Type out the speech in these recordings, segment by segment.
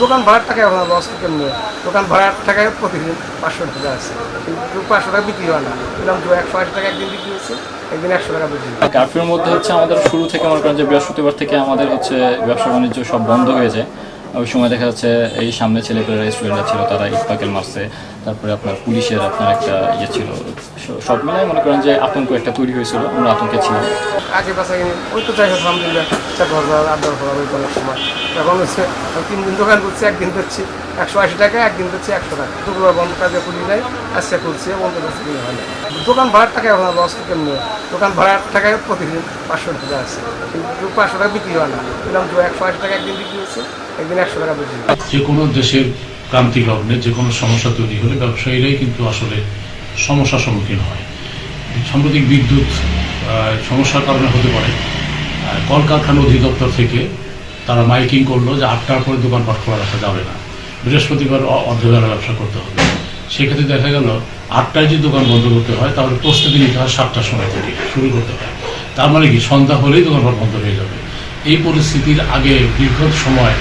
দোকান ভাড়ার টাকা এখন লস কেমনি, দোকান ভাড়ার টাকায় প্রতিদিন 500 টাকা আছে, কিন্তু 500 টাকা বিক্রি হয় না। এরকম 180 টাকা একদিন বিক্রি হচ্ছে, একদিন 100 টাকা বিক্রি হয়। কারফিউর মধ্যে হচ্ছে আমাদের শুরু থেকে মনে করেন যে বৃহস্পতিবার থেকে আমাদের হচ্ছে ব্যবসা বাণিজ্য সব বন্ধ হয়ে যায়। ওই সময় দেখা যাচ্ছে এই সামনে ছেলেপেলেরা স্টুডেন্টরা ছিল, তারা ইটপাকেল মারছে, তারপরে আপনার পুলিশের আপনার একটা ইয়ে ছিল, সব মিলাই মনে করেন যে আতঙ্ক একটা তৈরি হয়েছিল, আমরা আতঙ্কে ছিলাম। আগে পাশে ওই তো যাই হোক আলহামদুলিল্লাহ 7,000 8,000 ওই অনেক সময়। এখন হচ্ছে 3 দিন দোকান করছি, একদিন করছি 180 টাকা, একদিন করছি 100 টাকা। দুপুরবার বন্ধ কাজে খুলি নাই, আজকে করছি বন্ধ করছি কিনে হয় না। দোকান ভাড়ার টাকা এখন লস কেমনি, দোকান ভাড়ার টাকায় প্রতিদিন 500 টাকা আছে, কিন্তু 500 টাকা বিক্রি হয় না। এরকম 180 টাকা একদিন বিক্রি হচ্ছে, একদিন 100 টাকা বিক্রি হয়। যে কোনো দেশের ক্রান্তি লগ্নে যে কোনো সমস্যা তৈরি হলে ব্যবসায়ীরাই কিন্তু আসলে সমস্যার সম্মুখীন হয়। সাম্প্রতিক বিদ্যুৎ সমস্যার কারণে হতে পারে। কলকারখানা অধিদপ্তর থেকে তারা মাইকিং করলো যে 8টার পরে দোকানপাট খোলা রাখা যাবে না, বৃহস্পতিবার অর্ধবেলা ব্যবসা করতে হবে। সেক্ষেত্রে দেখা গেল 8টায় যে দোকান বন্ধ করতে হয়, তাহলে প্রস্তুতি নিতে হয় 7টার সময় থেকে শুরু করতে হয়। তার মানে কি সন্ধ্যা হলেই দোকানপাট বন্ধ হয়ে যাবে। এই পরিস্থিতির আগে দীর্ঘ সময়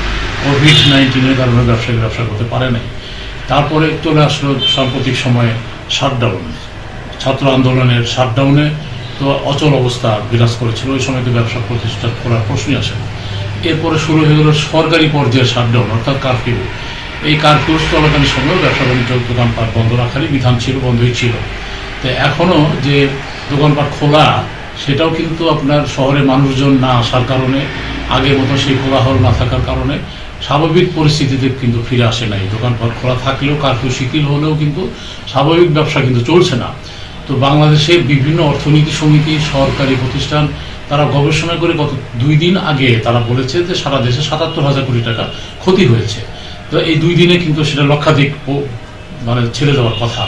কোভিড-19-এর কারণে ব্যবসায়ীরা ব্যবসা করতে পারে নাই। তারপরে চলে আসলো সাম্প্রতিক সময়ে শাটডাউন, ছাত্র আন্দোলনের শাটডাউনে তো অচল অবস্থা বিরাজ করেছিল। ওই সময় তো ব্যবসা প্রতিষ্ঠান করার প্রশ্নই আসে না। এরপরে শুরু হয়ে গেল সরকারি পর্যায়ে শাটডাউন, অর্থাৎ কারফিউ। এই কারফিউ চলাকালীন সময় ব্যবসা বাণিজ্য দোকানপাট বন্ধ রাখারই বিধান ছিল, বন্ধই ছিল। তো এখনও যে দোকানপাট খোলা, সেটাও কিন্তু আপনার শহরে মানুষজন না আসার কারণে, আগের মতো সেই কোলাহল না থাকার কারণে স্বাভাবিক পরিস্থিতিতে কিন্তু ফিরে আসে নাই। দোকানপাট খোলা থাকলেও, কারফিউ শিথিল হলেও কিন্তু স্বাভাবিক ব্যবসা কিন্তু চলছে না। তো বাংলাদেশে বিভিন্ন অর্থনীতি সমিতি, সরকারি প্রতিষ্ঠান তারা গবেষণা করে গত 2 দিন আগে তারা বলেছে যে সারা দেশে 77,000 কোটি টাকা ক্ষতি হয়েছে। তো এই 2 দিনে কিন্তু সেটা লক্ষাধিক মানে ছেড়ে যাওয়ার কথা।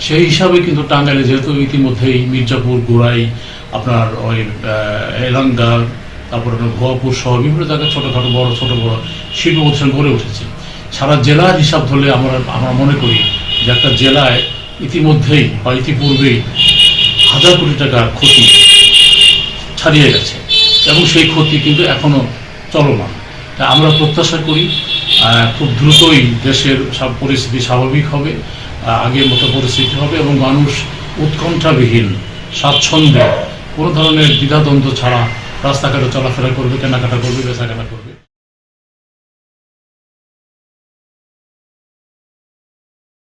সেই হিসাবে কিন্তু টাঙ্গাইলে যেহেতু ইতিমধ্যেই মির্জাপুর, গোড়াই, আপনার ওই এলাঙ্গা, তারপরে ভুয়াপুর সহ বিভিন্ন জায়গায় ছোটোখাটো ছোটো বড় শিল্প প্রতিষ্ঠান গড়ে উঠেছে। সারা জেলার হিসাব ধরলে আমরা মনে করি যে একটা জেলায় ইতিমধ্যেই বা ইতিপূর্বেই 1,000 কোটি টাকার ক্ষতি ছাড়িয়ে গেছে, এবং সেই ক্ষতি কিন্তু এখনও চলমান। তা আমরা প্রত্যাশা করি খুব দ্রুতই দেশের সব পরিস্থিতি স্বাভাবিক হবে, আগের মতো পরিস্থিতি হবে, এবং মানুষ উৎকণ্ঠাবিহীন স্বাচ্ছন্দ্যে কোনো ধরনের দ্বিধাদ্বন্দ্ব ছাড়া রাস্তাঘাটে চলাফেরা করবে, কেনাকাটা করবে, বেচাকেনা করবে।